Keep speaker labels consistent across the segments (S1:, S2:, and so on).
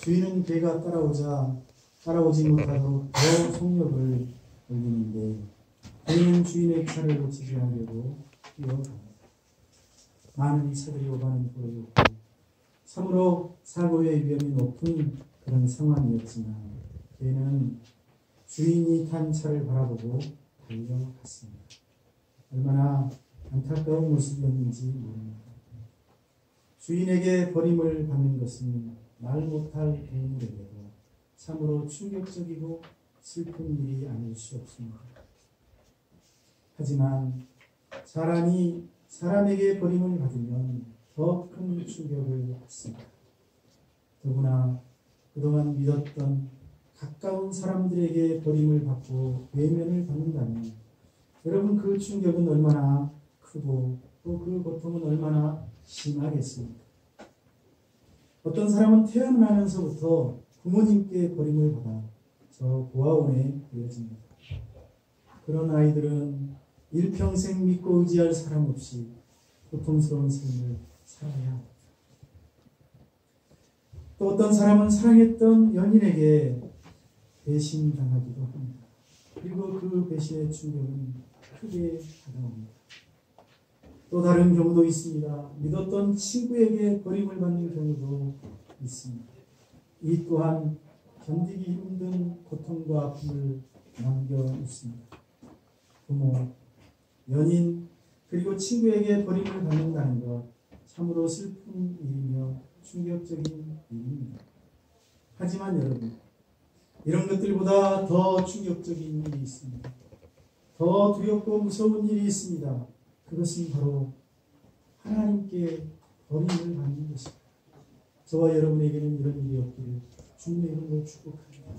S1: 주인은 개가 따라오지 못하도록 더 속력을 올리는데 개는 주인의 차를 놓치지 않으려고 뛰어갑니다. 많은 차들이 오가는 도로였고 참으로 사고의 위험이 높은 그런 상황이었지만 개는 주인이 탄 차를 바라보고 달려갔습니다. 얼마나 안타까운 모습이었는지 모릅니다. 주인에게 버림을 받는 것은 말 못할 동물에게도 참으로 충격적이고 슬픈 일이 아닐 수 없습니다. 하지만 사람이 사람에게 버림을 받으면 더 큰 충격을 받습니다. 더구나 그동안 믿었던 가까운 사람들에게 버림을 받고 외면을 받는다면 여러분 그 충격은 얼마나 크고 또 그 고통은 얼마나 심하겠습니까? 어떤 사람은 태어나면서부터 부모님께 버림을 받아 저 고아원에 놓여집니다. 그런 아이들은 일평생 믿고 의지할 사람 없이 고통스러운 삶을 살아야 합니다. 또 어떤 사람은 사랑했던 연인에게 배신당하기도 합니다. 그리고 그 배신의 충격은 크게 다가옵니다. 또 다른 경우도 있습니다. 믿었던 친구에게 버림을 받는 경우도 있습니다. 이 또한 견디기 힘든 고통과 아픔을 남겨놓습니다. 부모, 연인, 그리고 친구에게 버림을 받는다는 것 참으로 슬픈 일이며 충격적인 일입니다. 하지만 여러분, 이런 것들보다 더 충격적인 일이 있습니다. 더 두렵고 무서운 일이 있습니다. 그것은 바로 하나님께 버림을 받는 것입니다. 저와 여러분에게는 이런 일이 없기를 주님의 이름으로 축복합니다.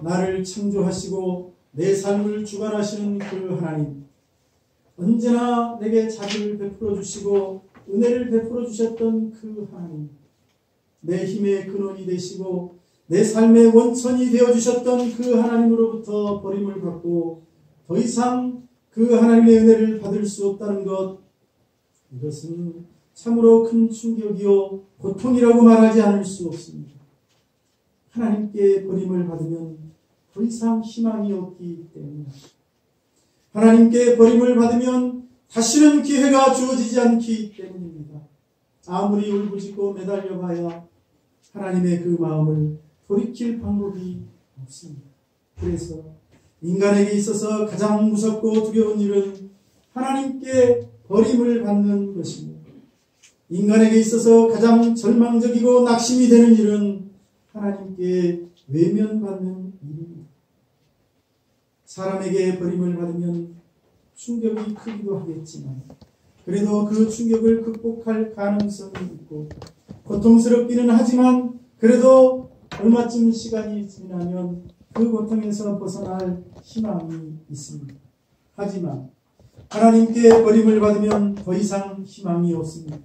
S1: 나를 창조하시고 내 삶을 주관하시는 그 하나님, 언제나 내게 자비를 베풀어 주시고 은혜를 베풀어 주셨던 그 하나님, 내 힘의 근원이 되시고 내 삶의 원천이 되어 주셨던 그 하나님으로부터 버림을 받고 더 이상 그 하나님의 은혜를 받을 수 없다는 것, 이것은 참으로 큰 충격이요 고통이라고 말하지 않을 수 없습니다. 하나님께 버림을 받으면 더 이상 희망이 없기 때문입니다. 하나님께 버림을 받으면 다시는 기회가 주어지지 않기 때문입니다. 아무리 울부짖고 매달려봐야 하나님의 그 마음을 돌이킬 방법이 없습니다. 그래서 인간에게 있어서 가장 무섭고 두려운 일은 하나님께 버림을 받는 것입니다. 인간에게 있어서 가장 절망적이고 낙심이 되는 일은 하나님께 외면받는 일입니다. 사람에게 버림을 받으면 충격이 크기도 하겠지만 그래도 그 충격을 극복할 가능성이 있고 고통스럽기는 하지만 그래도 얼마쯤 시간이 지나면 그 고통에서 벗어날 희망이 있습니다. 하지만 하나님께 버림을 받으면 더 이상 희망이 없습니다.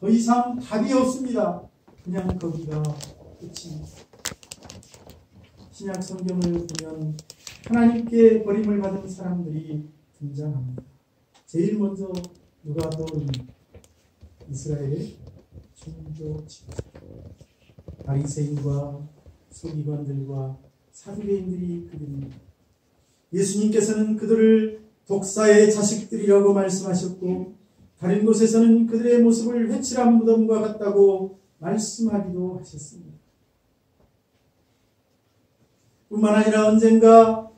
S1: 더 이상 답이 없습니다. 그냥 거기가 끝입니다. 신약 성경을 보면 하나님께 버림을 받은 사람들이 등장합니다. 제일 먼저 누가 떠오릅니까? 이스라엘의 종교 지도자 바리새인과 서기관들과 사두개인들이 그들입니다. 예수님께서는 그들을 독사의 자식들이라고 말씀하셨고 다른 곳에서는 그들의 모습을 회칠한 무덤과 같다고 말씀하기도 하셨습니다. 뿐만 아니라 언젠가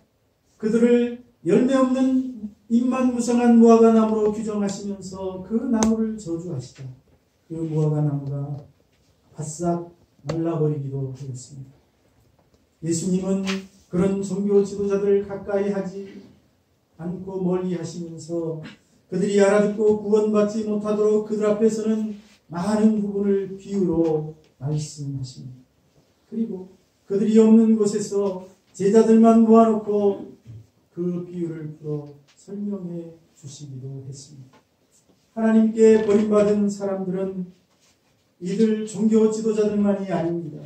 S1: 그들을 열매 없는 잎만 무성한 무화과 나무로 규정하시면서 그 나무를 저주하시다 그 무화과 나무가 바싹 말라버리기도 하였습니다. 예수님은 그런 종교 지도자들을 가까이 하지 않고 멀리 하시면서 그들이 알아듣고 구원받지 못하도록 그들 앞에서는 많은 부분을 비유로 말씀하십니다. 그리고 그들이 없는 곳에서 제자들만 모아놓고 그 비유를 풀어 설명해 주시기도 했습니다. 하나님께 버림받은 사람들은 이들 종교 지도자들만이 아닙니다.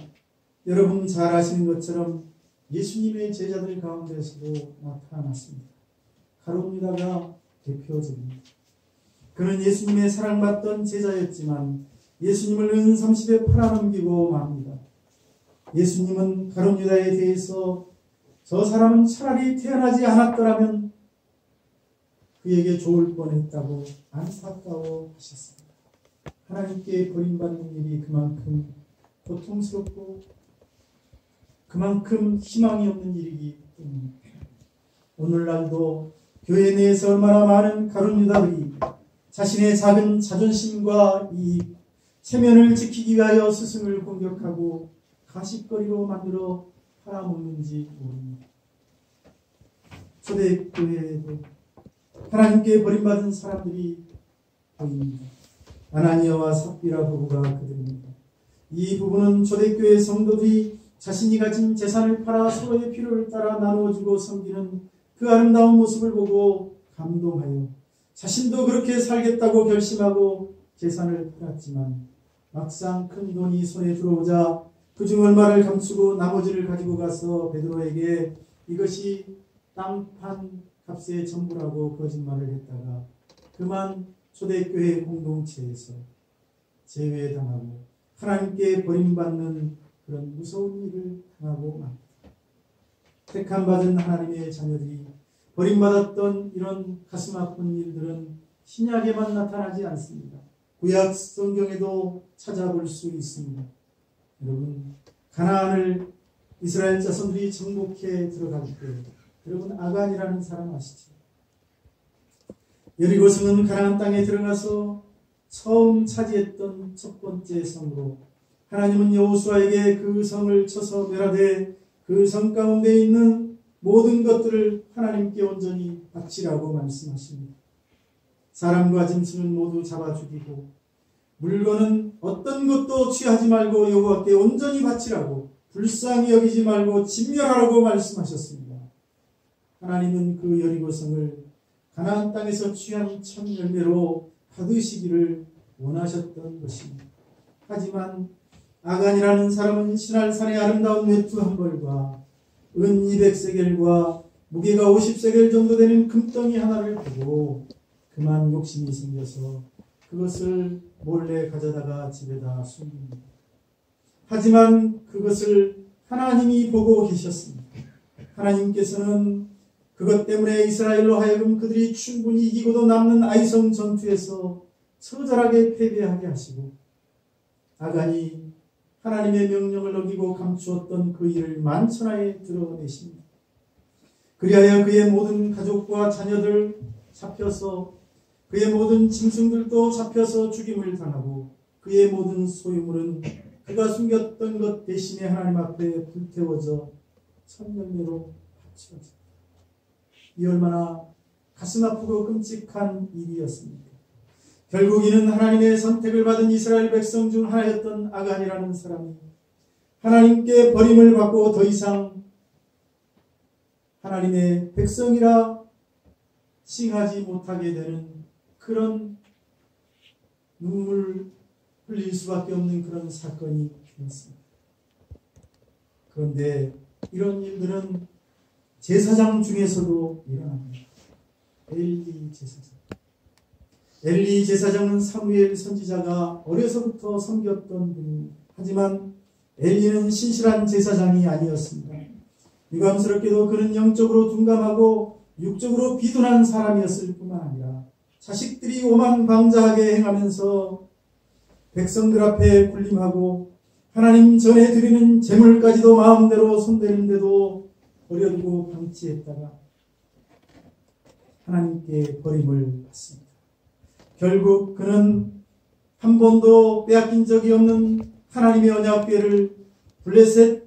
S1: 여러분 잘 아시는 것처럼 예수님의 제자들 가운데서도 나타났습니다. 가룟 유다가 대표적입니다. 그는 예수님의 사랑받던 제자였지만 예수님을 은 30에 팔아넘기고 맙니다. 예수님은 가룟 유다에 대해서 저 사람은 차라리 태어나지 않았더라면 그에게 좋을 뻔했다고 안타까워하셨습니다. 하나님께 버림받는 일이 그만큼 고통스럽고 그만큼 희망이 없는 일이기 때문입니다. 오늘날도 교회 내에서 얼마나 많은 가룟 유다들이 자신의 작은 자존심과 이익, 체면을 지키기 위하여 스승을 공격하고 가십거리로 만들어 팔아먹는지 모릅니다. 초대교회에도 하나님께 버림받은 사람들이 보입니다. 아나니아와 삽비라 부부가 그들입니다. 이 부부는 초대교회 성도들이 자신이 가진 재산을 팔아 서로의 필요를 따라 나누어주고 섬기는 그 아름다운 모습을 보고 감동하여 자신도 그렇게 살겠다고 결심하고 재산을 팔았지만 막상 큰 돈이 손에 들어오자 그중 얼마를 감추고 나머지를 가지고 가서 베드로에게 이것이 땅판 값의 전부라고 거짓말을 했다가 그만 초대교회 공동체에서 제외당하고 하나님께 버림받는 그런 무서운 일을 당하고 맙니다. 택함받은 하나님의 자녀들이 버림받았던 이런 가슴 아픈 일들은 신약에만 나타나지 않습니다. 구약 성경에도 찾아볼 수 있습니다. 여러분, 가나안을 이스라엘 자손들이 정복해 들어갈 때 여러분 아간이라는 사람 아시죠? 여리고성은 가나안 땅에 들어가서 처음 차지했던 첫 번째 성으로 하나님은 여호수아에게 그 성을 쳐서 멸하되 그 성 가운데 있는 모든 것들을 하나님께 온전히 바치라고 말씀하십니다. 사람과 짐승은 모두 잡아 죽이고 물건은 어떤 것도 취하지 말고 여호와께 온전히 바치라고 불쌍히 여기지 말고 진멸하라고 말씀하셨습니다. 하나님은 그 여리고성을 가나안 땅에서 취한 첫 열매로 받으시기를 원하셨던 것입니다. 하지만 아간이라는 사람은 시날산의 아름다운 외투 한 벌과 은 200세겔과 무게가 50세겔 정도 되는 금덩이 하나를 보고 그만 욕심이 생겨서 그것을 몰래 가져다가 집에다 숨깁니다. 하지만 그것을 하나님이 보고 계셨습니다. 하나님께서는 그것 때문에 이스라엘로 하여금 그들이 충분히 이기고도 남는 아이성 전투에서 처절하게 패배하게 하시고 아간이 하나님의 명령을 어기고 감추었던 그 일을 만천하에 드러내십니다. 그리하여 그의 모든 가족과 자녀들 잡혀서 그의 모든 짐승들도 잡혀서 죽임을 당하고 그의 모든 소유물은 그가 숨겼던 것 대신에 하나님 앞에 불태워져 천년내로 바치어집니다. 이 얼마나 가슴 아프고 끔찍한 일이었습니까? 결국 이는 하나님의 선택을 받은 이스라엘 백성 중 하나였던 아간이라는 사람이 하나님께 버림을 받고 더 이상 하나님의 백성이라 칭하지 못하게 되는 그런 눈물 흘릴 수밖에 없는 그런 사건이 되었습니다. 그런데 이런 일들은 제사장 중에서도 일어납니다. 엘리 제사장. 엘리 제사장은 사무엘 선지자가 어려서부터 섬겼던 분입니다. 하지만 엘리는 신실한 제사장이 아니었습니다. 유감스럽게도 그는 영적으로 둔감하고 육적으로 비둔한 사람이었을 뿐만 아니라 자식들이 오만방자하게 행하면서 백성들 앞에 군림하고 하나님 전에 드리는 제물까지도 마음대로 손대는데도 버려두고 방치했다가 하나님께 버림을 받습니다. 결국 그는 한 번도 빼앗긴 적이 없는 하나님의 언약궤를 블레셋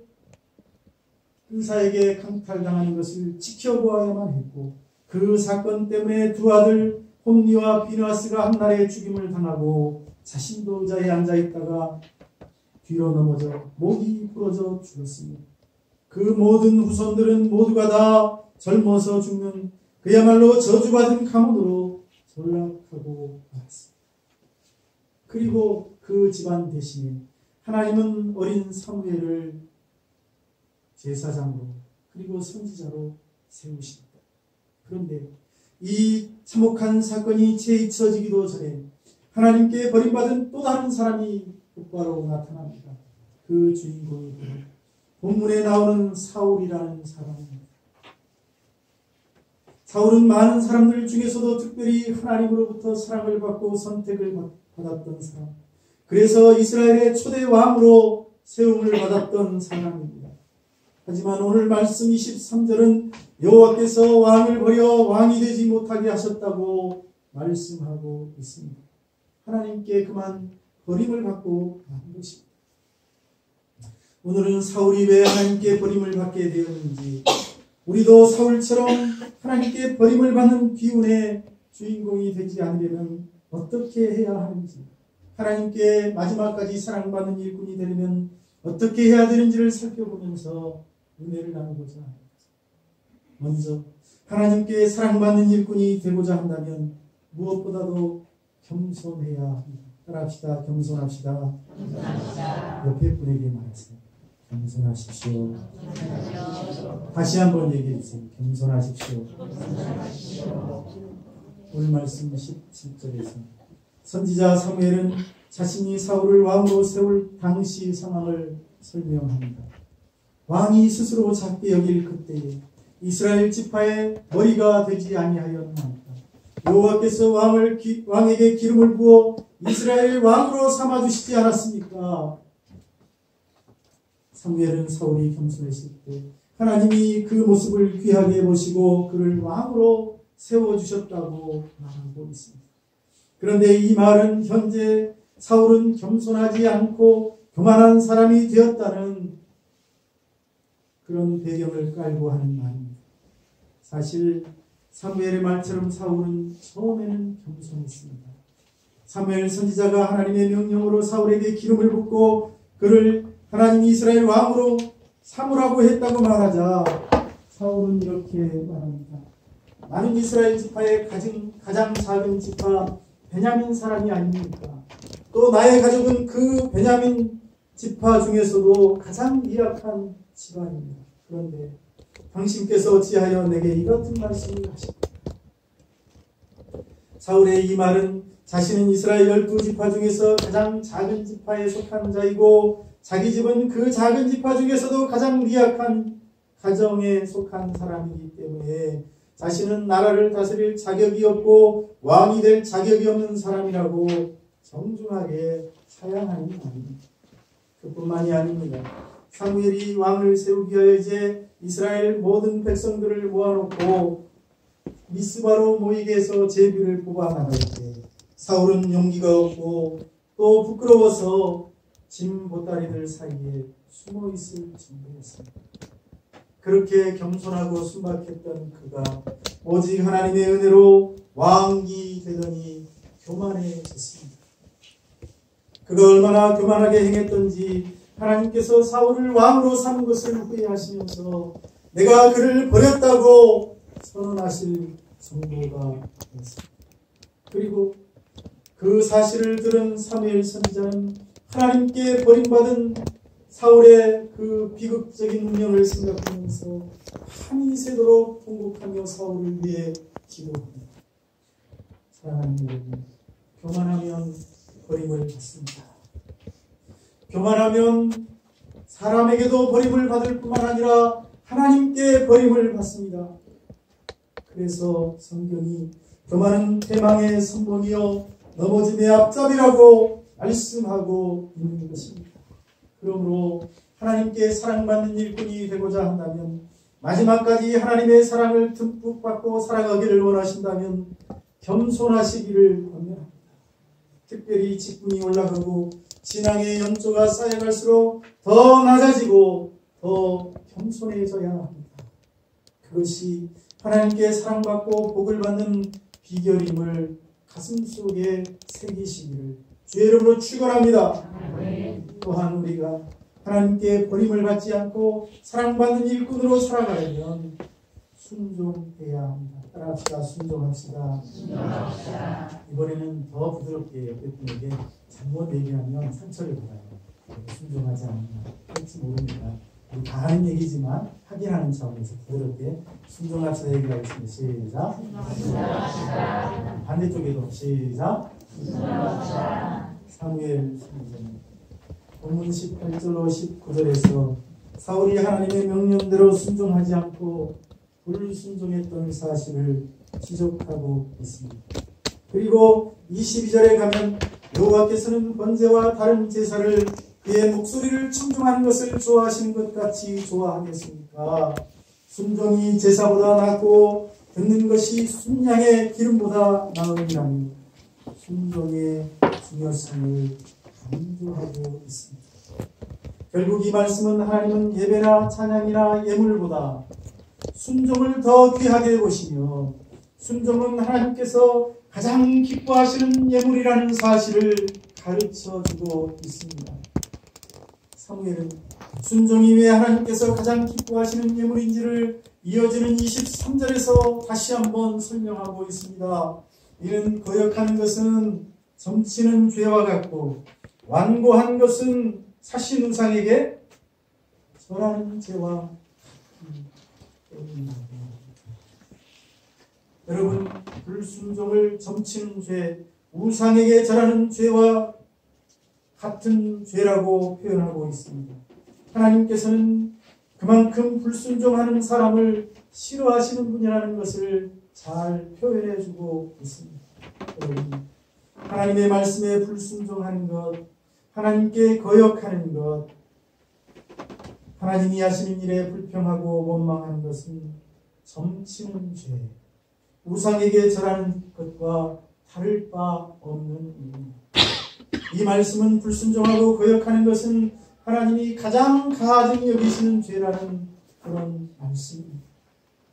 S1: 군사에게 강탈당하는 것을 지켜보아야만 했고 그 사건 때문에 두 아들 홈니와 비느하스가 한날에 죽임을 당하고 자신도 의자에 앉아있다가 뒤로 넘어져 목이 부러져 죽었습니다. 그 모든 후손들은 모두가 다 젊어서 죽는 그야말로 저주받은 가문으로 전락하고 말았습니다. 그리고 그 집안 대신에 하나님은 어린 사무엘을 제사장으로 그리고 선지자로 세우십니다. 그런데 이 참혹한 사건이 채 잊혀지기도 전에 하나님께 버림받은 또 다른 사람이 곧바로 나타납니다. 그 주인공이 본문에 나오는 사울이라는 사람입니다. 사울은 많은 사람들 중에서도 특별히 하나님으로부터 사랑을 받고 선택을 받았던 사람, 그래서 이스라엘의 초대 왕으로 세움을 받았던 사람입니다. 하지만 오늘 말씀 23절은 여호와께서 왕을 버려 왕이 되지 못하게 하셨다고 말씀하고 있습니다. 하나님께 그만 버림을 받고 한 것입니다. 오늘은 사울이 왜 하나님께 버림을 받게 되었는지, 우리도 사울처럼 하나님께 버림을 받는 비운의 주인공이 되지 않으려면 어떻게 해야 하는지, 하나님께 마지막까지 사랑받는 일꾼이 되려면 어떻게 해야 되는지를 살펴보면서 은혜를 나누고자 합니다. 먼저 하나님께 사랑받는 일꾼이 되고자 한다면 무엇보다도 겸손해야 합니다. 따라합시다. 겸손합시다. 옆에 분에게 말하세요. 겸손하십시오. 다시 한번 얘기해 주세요. 겸손하십시오. 오늘 말씀 17절에서 선지자 사무엘은 자신이 사울을 왕으로 세울 당시 상황을 설명합니다. 왕이 스스로 작게 여길 그때에 이스라엘 지파의 머리가 되지 아니하였나이까. 여호와께서 왕에게 기름을 부어 이스라엘 왕으로 삼아주시지 않았습니까? 사무엘은 사울이 겸손했을 때 하나님이 그 모습을 귀하게 보시고 그를 왕으로 세워주셨다고 말하고 있습니다. 그런데 이 말은 현재 사울은 겸손하지 않고 교만한 사람이 되었다는 그런 배경을 깔고 하는 말입니다. 사실 사무엘의 말처럼 사울은 처음에는 겸손했습니다. 사무엘 선지자가 하나님의 명령으로 사울에게 기름을 붓고 그를 하나님이 이스라엘 왕으로 삼으라고 했다고 말하자 사울은 이렇게 말합니다. 나는 이스라엘 지파의 가장 작은 지파 베냐민 사람이 아닙니까? 또 나의 가족은 그 베냐민 지파 중에서도 가장 미약한 집안입니다. 그런데 당신께서 어찌하여 내게 이 같은 말씀을 하십니까? 사울의 이 말은 자신은 이스라엘 12지파 중에서 가장 작은 지파에 속한 자이고 자기 집은 그 작은 지파 중에서도 가장 미약한 가정에 속한 사람이기 때문에 자신은 나라를 다스릴 자격이 없고 왕이 될 자격이 없는 사람이라고 정중하게 사양하는 말입니다. 그뿐만이 아닙니다. 사무엘이 왕을 세우기 위하여 이제 이스라엘 모든 백성들을 모아놓고 미스바로 모이게 해서 제비를 뽑아 나갈 때 사울은 용기가 없고 또 부끄러워서 짐 보따리들 사이에 숨어 있을 정도였습니다. 그렇게 겸손하고 순박했던 그가 오직 하나님의 은혜로 왕이 되더니 교만해졌습니다. 그가 얼마나 교만하게 행했던지 하나님께서 사울을 왕으로 삼은 것을 후회하시면서 내가 그를 버렸다고 선언하실 정도가 됐습니다. 그리고 그 사실을 들은 사무엘 선지자는 하나님께 버림받은 사울의 그 비극적인 운명을 생각하면서 밤이 새도록 통곡하며 사울을 위해 기도합니다. 사랑하는 여러분, 교만하면 버림을 받습니다. 교만하면 사람에게도 버림을 받을 뿐만 아니라 하나님께 버림을 받습니다. 그래서 성경이 교만은 패망의 선봉이요 넘어짐의 앞잡이라고 말씀하고 있는 것입니다. 그러므로 하나님께 사랑받는 일꾼이 되고자 한다면 마지막까지 하나님의 사랑을 듬뿍 받고 살아가기를 원하신다면 겸손하시기를 권면합니다. 특별히 직분이 올라가고 신앙의 연조가 쌓여갈수록 더 낮아지고 더 겸손해져야 합니다. 그것이 하나님께 사랑받고 복을 받는 비결임을 가슴속에 새기시기를 주의 이름으로 축원합니다. 또한 우리가 하나님께 버림을 받지 않고 사랑받는 일꾼으로 살아가려면 순종해야 합니다. 따라합시다. 순종합시다. 이번에는 더 부드럽게 옆에 분에게 잘못 얘기하면 상처를 받아요. 순종하지 않으면 할지 모릅니다. 우리 다 하는 얘기지만 확인하는 차원에서 부드럽게 순종합시다 얘기를 하겠습니다. 시작. 반대쪽에도 시작. 사무엘 3장 본문 18절로 19절에서 사울이 하나님의 명령대로 순종하지 않고 불순종했던 사실을 지적하고 있습니다. 그리고 22절에 가면 여호와께서는 번제와 다른 제사를 그의 목소리를 청중하는 것을 좋아하시는 것 같이 좋아하겠습니까? 순종이 제사보다 낫고 듣는 것이 순양의 기름보다 나으리라니 순종의 중요성을 강조하고 있습니다. 결국 이 말씀은 하나님은 예배나 찬양이나 예물보다 순종을 더 귀하게 보시며 순종은 하나님께서 가장 기뻐하시는 예물이라는 사실을 가르쳐주고 있습니다. 사무엘은 순종이 왜 하나님께서 가장 기뻐하시는 예물인지를 이어지는 23절에서 다시 한번 설명하고 있습니다. 이는 거역하는 것은 점치는 죄와 같고 완고한 것은 사신 우상에게 절하는 죄와 같습니다. 여러분, 불순종을 점치는 죄, 우상에게 절하는 죄와 같은 죄라고 표현하고 있습니다. 하나님께서는 그만큼 불순종하는 사람을 싫어하시는 분이라는 것을 잘 표현해주고 있습니다. 여러분, 하나님의 말씀에 불순종하는 것, 하나님께 거역하는 것, 하나님이 하시는 일에 불평하고 원망하는 것은 점치는 죄, 우상에게 절하는 것과 다를 바 없는 일입니다. 이 말씀은 불순종하고 거역하는 것은 하나님이 가장 가증히 여기시는 죄라는 그런 말씀입니다.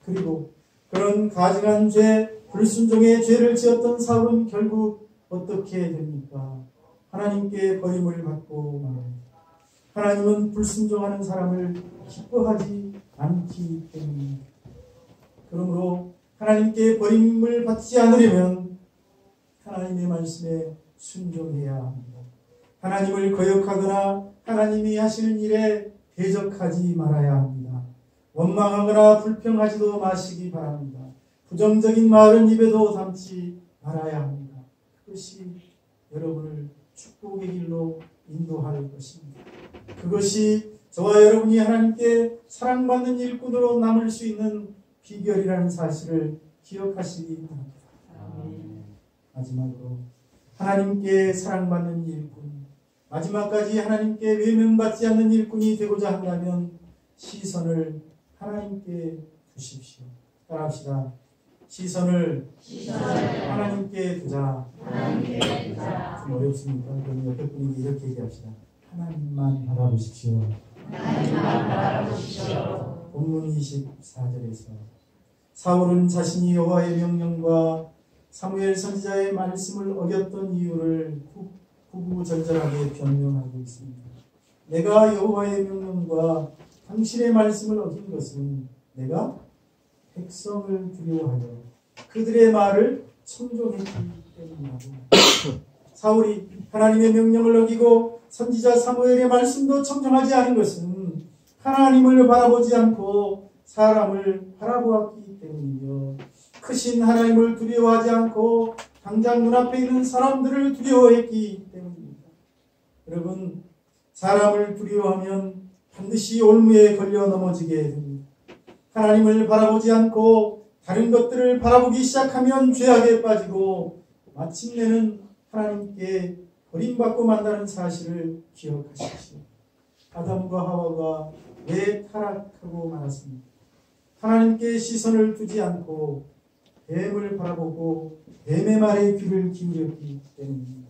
S1: 그리고 그런 가증한 죄, 불순종의 죄를 지었던 사울은 결국 어떻게 됩니까? 하나님께 버림을 받고 말합니다. 하나님은 불순종하는 사람을 기뻐하지 않기 때문입니다. 그러므로 하나님께 버림을 받지 않으려면 하나님의 말씀에 순종해야 합니다. 하나님을 거역하거나 하나님이 하시는 일에 대적하지 말아야 합니다. 원망하거나 불평하지도 마시기 바랍니다. 부정적인 말은 입에도 담지 말아야 합니다. 그것이 여러분을 축복의 길로 인도할 것입니다. 그것이 저와 여러분이 하나님께 사랑받는 일꾼으로 남을 수 있는 비결이라는 사실을 기억하시기 바랍니다. 마지막으로 하나님께 사랑받는 일꾼, 마지막까지 하나님께 외면받지 않는 일꾼이 되고자 한다면 시선을 하나님께 두십시오. 따라합시다. 시선을 하나님께 두자. 좀 어렵습니까? 그럼 옆에 분에게 이렇게 얘기합시다. 하나님만 바라보십시오. 본문 24절에서 사울은 자신이 여호와의 명령과 사무엘 선지자의 말씀을 어겼던 이유를 구구절절하게 변명하고 있습니다. 내가 여호와의 명령과 당신의 말씀을 어긴 것은 내가 백성을 두려워하여 그들의 말을 청종했기 때문이라고. 사울이 하나님의 명령을 어기고 선지자 사무엘의 말씀도 청정하지 않은 것은 하나님을 바라보지 않고 사람을 바라보았기 때문이며 크신 하나님을 두려워하지 않고 당장 눈앞에 있는 사람들을 두려워했기 때문입니다. 여러분, 사람을 두려워하면 반드시 올무에 걸려 넘어지게 됩니다. 하나님을 바라보지 않고 다른 것들을 바라보기 시작하면 죄악에 빠지고 마침내는 하나님께 버림받고 만다는 사실을 기억하십시오. 아담과 하와가 왜 타락하고 말았습니까? 하나님께 시선을 두지 않고 뱀을 바라보고 뱀의 말에 귀를 기울였기 때문입니다.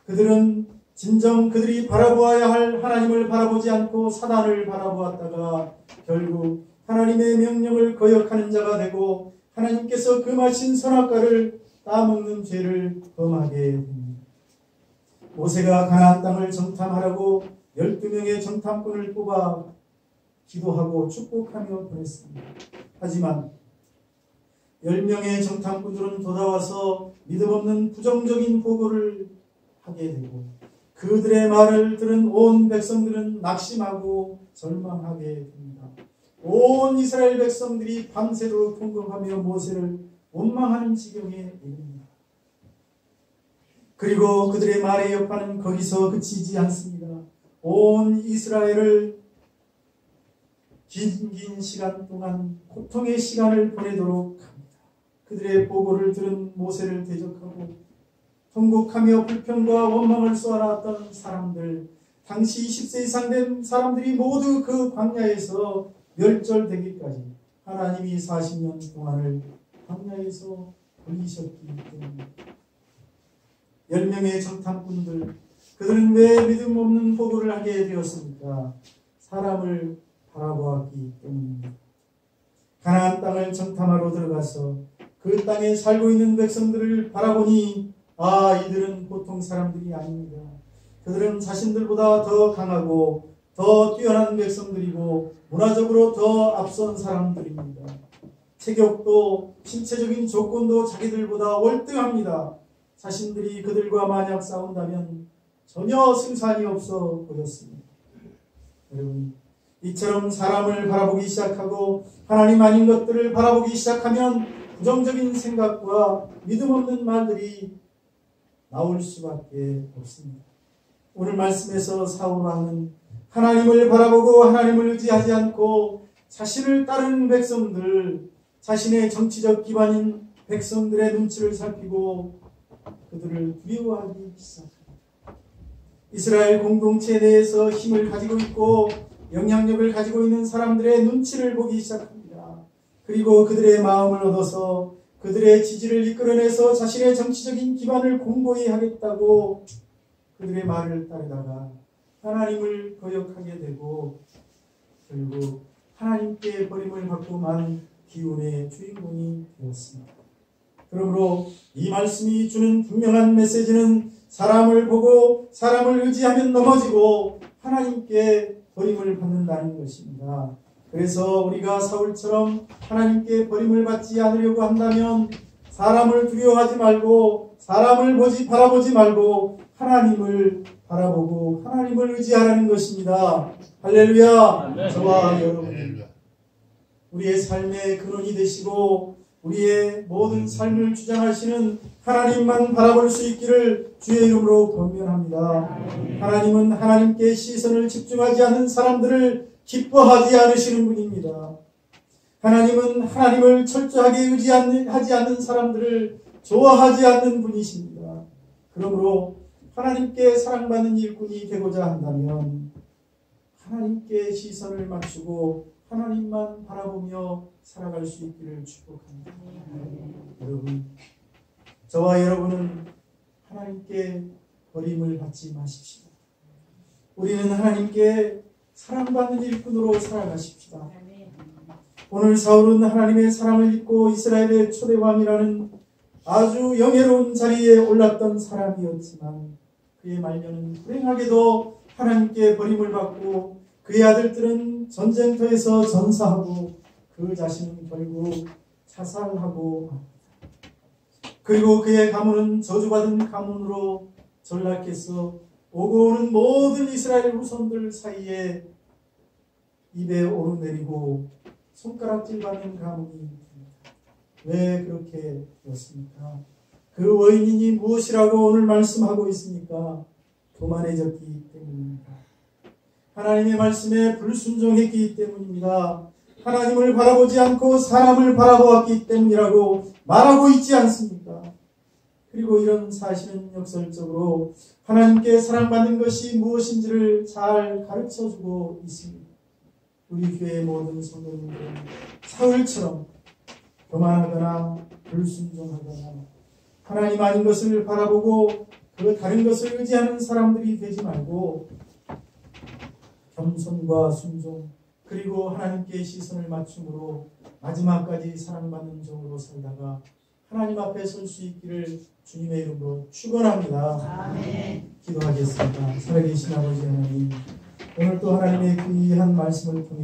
S1: 그들은 진정 그들이 바라보아야 할 하나님을 바라보지 않고 사단을 바라보았다가 결국 하나님의 명령을 거역하는 자가 되고 하나님께서 금하신 선악과를 따먹는 죄를 범하게 됩니다. 모세가 가나안 땅을 정탐하라고 12명의 정탐꾼을 뽑아 기도하고 축복하며 보냈습니다. 하지만 10명의 정탐꾼들은 돌아와서 믿음 없는 부정적인 보고를 하게 되고 그들의 말을 들은 온 백성들은 낙심하고 절망하게 됩니다. 온 이스라엘 백성들이 밤새도록 통곡하며 모세를 원망하는 지경에 이릅니다. 그리고 그들의 말의 여파는 거기서 그치지 않습니다. 온 이스라엘을 긴 시간 동안 고통의 시간을 보내도록 합니다. 그들의 보고를 들은 모세를 대적하고 통곡하며 불평과 원망을 쏘아놨던 사람들, 당시 20세 이상 된 사람들이 모두 그 광야에서 멸절되기까지 하나님이 40년 동안을 광야에서 돌리셨기 때문에 10명의 정탐꾼들, 그들은 왜 믿음 없는 보고를 하게 되었습니까? 사람을 바라보았기 때문입니다. 가나안 땅을 정탐하러 들어가서 그 땅에 살고 있는 백성들을 바라보니 이들은 보통 사람들이 아닙니다. 그들은 자신들보다 더 강하고 더 뛰어난 백성들이고 문화적으로 더 앞선 사람들입니다. 체격도 신체적인 조건도 자기들보다 월등합니다. 자신들이 그들과 만약 싸운다면 전혀 승산이 없어 보였습니다. 여러분, 이처럼 사람을 바라보기 시작하고 하나님 아닌 것들을 바라보기 시작하면 부정적인 생각과 믿음 없는 말들이 나올 수밖에 없습니다. 오늘 말씀에서 사울왕은 하나님을 바라보고 하나님을 의지하지 않고 자신을 따르는 백성들, 자신의 정치적 기반인 백성들의 눈치를 살피고 그들을 두려워하기 시작합니다. 이스라엘 공동체 내에서 힘을 가지고 있고 영향력을 가지고 있는 사람들의 눈치를 보기 시작합니다. 그리고 그들의 마음을 얻어서 그들의 지지를 이끌어내서 자신의 정치적인 기반을 공고히 하겠다고 그들의 말을 따르다가 하나님을 거역하게 되고 결국 하나님께 버림을 받고 만 기운의 주인공이 되었습니다. 그러므로 이 말씀이 주는 분명한 메시지는 사람을 보고 사람을 의지하면 넘어지고 하나님께 버림을 받는다는 것입니다. 그래서 우리가 사울처럼 하나님께 버림을 받지 않으려고 한다면 사람을 두려워하지 말고 사람을 바라보지 말고 하나님을 바라보고 하나님을 의지하라는 것입니다. 할렐루야. 저와 여러분, 우리의 삶의 근원이 되시고 우리의 모든 삶을 주장하시는 하나님만 바라볼 수 있기를 주의 이름으로 권면합니다. 하나님은 하나님께 시선을 집중하지 않는 사람들을 기뻐하지 않으시는 분입니다. 하나님은 하나님을 철저하게 의지하지 않는 사람들을 좋아하지 않는 분이십니다. 그러므로 하나님께 사랑받는 일꾼이 되고자 한다면 하나님께 시선을 맞추고 하나님만 바라보며 살아갈 수 있기를 축복합니다. 여러분, 저와 여러분은 하나님께 버림을 받지 마십시오. 우리는 하나님께 사랑받는 일꾼으로 살아가십시다. 오늘 사울은 하나님의 사랑을 입고 이스라엘의 초대왕이라는 아주 영예로운 자리에 올랐던 사람이었지만 그의 말년은 불행하게도 하나님께 버림을 받고 그의 아들들은 전쟁터에서 전사하고 그 자신은 결국 자살하고 그리고 그의 가문은 저주받은 가문으로 전락해서 오고 오는 모든 이스라엘 후손들 사이에 입에 오르내리고 손가락질 받는 가문이 됩니다. 왜 그렇게 되었습니까? 그 원인이 무엇이라고 오늘 말씀하고 있습니까? 교만해졌기 때문입니다. 하나님의 말씀에 불순종했기 때문입니다. 하나님을 바라보지 않고 사람을 바라보았기 때문이라고 말하고 있지 않습니까? 그리고 이런 사실은 역설적으로 하나님께 사랑받는 것이 무엇인지를 잘 가르쳐주고 있습니다. 우리 교회의 모든 성도님들은 사울처럼 교만하거나 불순종하거나 하나님 아닌 것을 바라보고 그 다른 것을 의지하는 사람들이 되지 말고 겸손과 순종 그리고 하나님께 시선을 맞춤으로 마지막까지 사랑받는 종으로 살다가 하나님 앞에 설 수 있기를 주님의 이름으로 축원합니다. 아멘. 기도하겠습니다. 살아계신 아버지 하나님, 오늘 또 하나님의 귀한 말씀을 통해